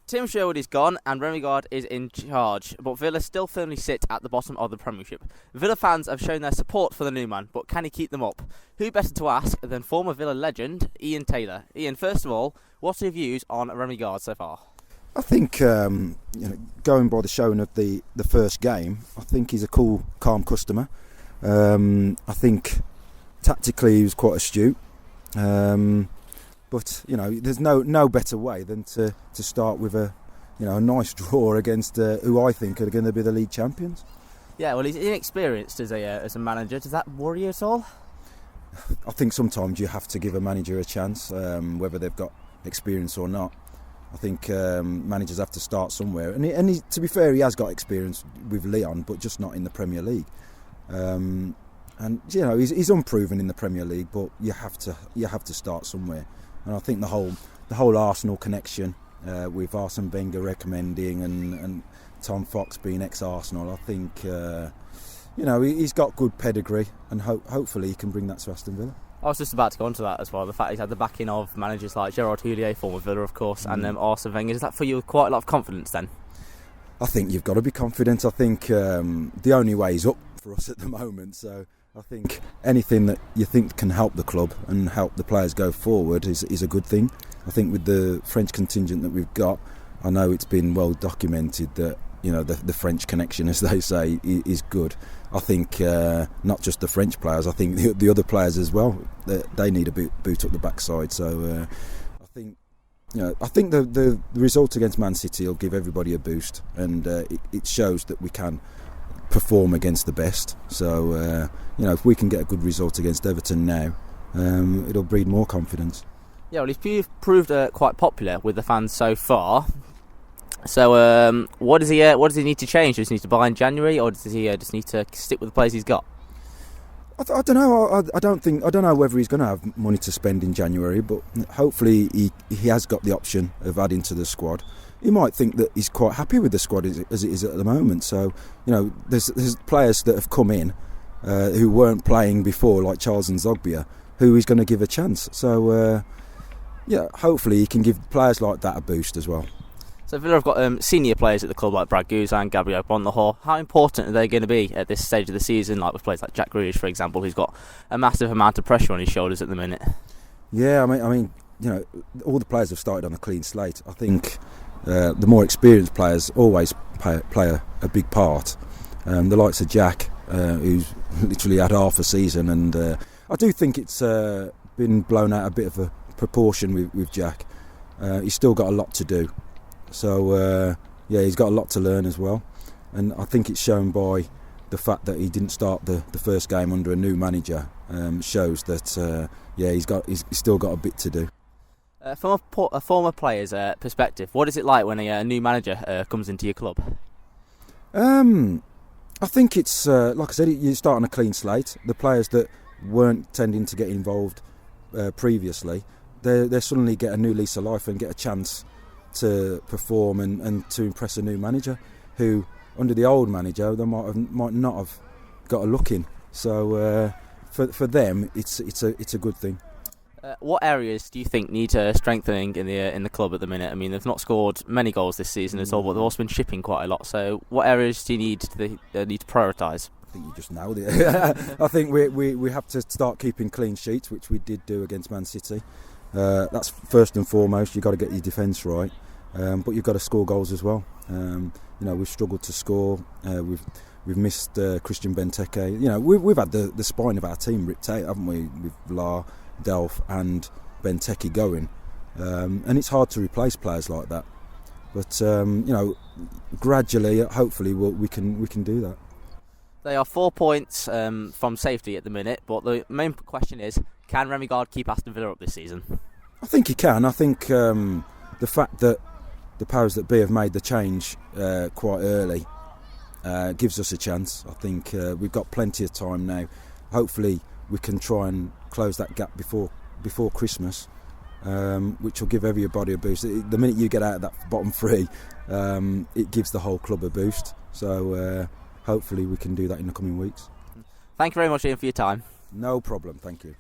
Tim Sherwood is gone and Remi Garde is in charge, but Villa still firmly sit at the bottom of the Premiership. Villa fans have shown their support for the new man, but can he keep them up? Who better to ask than former Villa legend Ian Taylor? Ian, first of all, what's your views on Remi Garde so far? I think, going by the showing of the first game, I think he's a cool, calm customer. I think tactically he was quite astute. But there's no better way than to start with a nice draw against who I think are going to be the league champions. Yeah, well, he's inexperienced as a manager. Does that worry you at all? I think sometimes you have to give a manager a chance, whether they've got experience or not. I think managers have to start somewhere, and he, to be fair, he has got experience with Lyon, but just not in the Premier League. And he's unproven in the Premier League, but you have to start somewhere. And I think the whole Arsenal connection with Arsene Wenger recommending and Tom Fox being ex-Arsenal, I think he's got good pedigree, and hopefully he can bring that to Aston Villa. I was just about to go on to that as well. The fact he's had the backing of managers like Gerard Houllier, former Villa, of course, and Arsene Wenger. Does that fill you with quite a lot of confidence then? I think you've got to be confident. I think the only way is up for us at the moment. So I think anything that you think can help the club and help the players go forward is a good thing. I think with the French contingent that we've got, I know it's been well documented that the French connection, as they say, is good. I think not just the French players, I think the other players as well, they need a boot up the backside. So I think the result against Man City will give everybody a boost, and it shows that we can perform against the best. So if we can get a good result against Everton now, it'll breed more confidence. Yeah, well, he's proved quite popular with the fans so far. So what does he need to change? Does he need to buy in January, or does he just need to stick with the players he's got? I don't know. I don't know whether he's going to have money to spend in January, but hopefully he has got the option of adding to the squad. He might think that he's quite happy with the squad as it is at the moment. So there's players that have come in who weren't playing before, like Charles and Zogbia, who he's going to give a chance. So hopefully he can give players like that a boost as well. So Villa have got senior players at the club like Brad Guzan and Gabriel Bonlahor. How important are they going to be at this stage of the season, like with players like Jack Grealish, for example, who's got a massive amount of pressure on his shoulders at the minute? Yeah, I mean, all the players have started on a clean slate. I think the more experienced players always play a big part. The likes of Jack, who's literally had half a season, and I do think it's been blown out a bit of a proportion with Jack. He's still got a lot to do. So he's got a lot to learn as well, and I think it's shown by the fact that he didn't start the first game under a new manager. Shows that he's still got a bit to do. From a former player's perspective, what is it like when a new manager comes into your club? I think it's like I said, you start on a clean slate. The players that weren't tending to get involved previously, they suddenly get a new lease of life and get a chance to perform and to impress a new manager who, under the old manager, they might not have got a look in. So for them, it's a good thing. What areas do you think need strengthening in the club at the minute? I mean, they've not scored many goals this season at all, but they've also been shipping quite a lot. So what areas do you need to prioritise? I think you just nailed it. I think we have to start keeping clean sheets, which we did do against Man City. That's first and foremost. You've got to get your defence right, but you've got to score goals as well. We've struggled to score. We've missed Christian Benteke. We've had the spine of our team ripped out, haven't we? With Vlaar, Delph and Benteke going, and it's hard to replace players like that. But gradually, hopefully, we can do that. They are 4 points from safety at the minute, but the main question is, can Remi Garde keep Aston Villa up this season? I think he can. I think the fact that the powers that be have made the change quite early gives us a chance. I think we've got plenty of time now. Hopefully we can try and close that gap before Christmas, which will give everybody a boost. The minute you get out of that bottom three, it gives the whole club a boost. So hopefully we can do that in the coming weeks. Thank you very much, Ian, for your time. No problem, thank you.